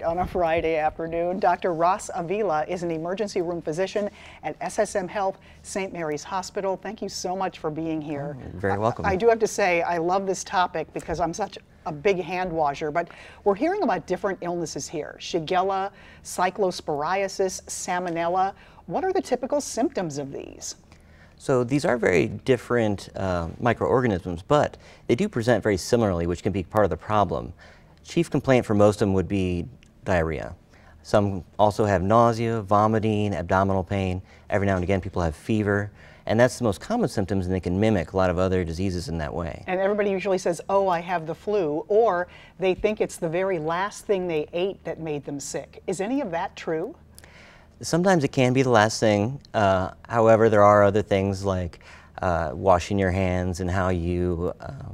On a Friday afternoon, Dr. Ross Avila is an emergency room physician at SSM Health, St. Mary's Hospital. Thank you so much for being here. You're very welcome. I do have to say, I love this topic because I'm such a big hand washer, but we're hearing about different illnesses here. Shigella, cyclosporiasis, salmonella. What are the typical symptoms of these? So these are very different microorganisms, but they do present very similarly, which can be part of the problem. Chief complaint for most of them would be diarrhea. Some also have nausea, vomiting, abdominal pain. Every now and again people have fever, and that's the most common symptoms, and they can mimic a lot of other diseases in that way. And everybody usually says, oh, I have the flu, or they think it's the very last thing they ate that made them sick. Is any of that true? Sometimes it can be the last thing. However, there are other things like washing your hands and how you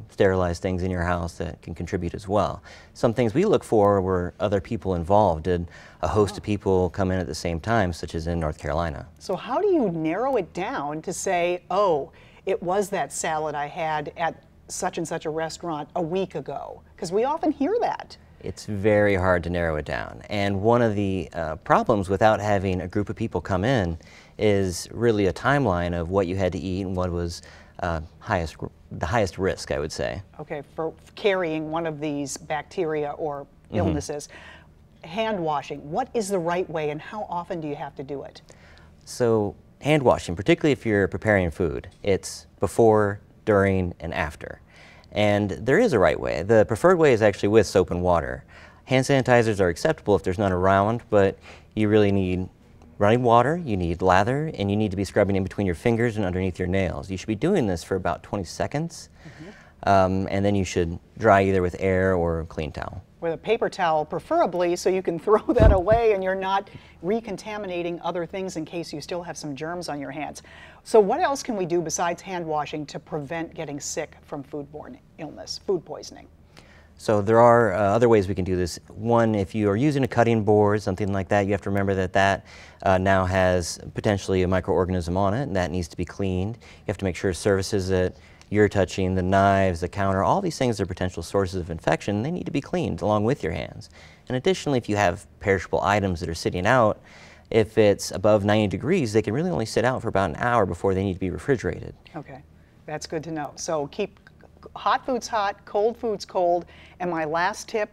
sterilize things in your house that can contribute as well. Some things we look for were other people involved. Did a host of people come in at the same time, such as in North Carolina? So how do you narrow it down to say, oh, it was that salad I had at such and such a restaurant a week ago? Because we often hear that. It's very hard to narrow it down. And one of the problems without having a group of people come in is really a timeline of what you had to eat and what was the highest risk, I would say. Okay, for carrying one of these bacteria or illnesses. Hand washing, what is the right way and how often do you have to do it? So hand washing, particularly if you're preparing food, it's before, during, and after. And there is a right way. The preferred way is actually with soap and water. Hand sanitizers are acceptable if there's none around, but you really need running water, you need lather, and you need to be scrubbing in between your fingers and underneath your nails. You should be doing this for about 20 seconds, and then you should dry either with air or a clean towel. With a paper towel, preferably, so you can throw that away and you're not recontaminating other things in case you still have some germs on your hands. So what else can we do besides hand washing to prevent getting sick from foodborne illness, food poisoning? So there are other ways we can do this. One, if you are using a cutting board, something like that, you have to remember that that now has potentially a microorganism on it, and that needs to be cleaned. You have to make sure surfaces that you're touching, the knives, the counter, all these things are potential sources of infection. They need to be cleaned along with your hands. And additionally, if you have perishable items that are sitting out, if it's above 90 degrees, they can really only sit out for about an hour before they need to be refrigerated. Okay, that's good to know. So keep hot foods hot, cold foods cold, and my last tip,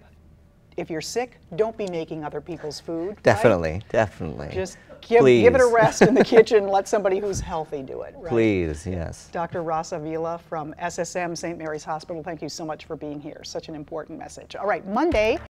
if you're sick, don't be making other people's food. Definitely, right? Definitely. Just give it a rest in the kitchen. Let somebody who's healthy do it. Right? Please, yes. Dr. Ross Avila from SSM St. Mary's Hospital, thank you so much for being here. Such an important message. All right, Monday.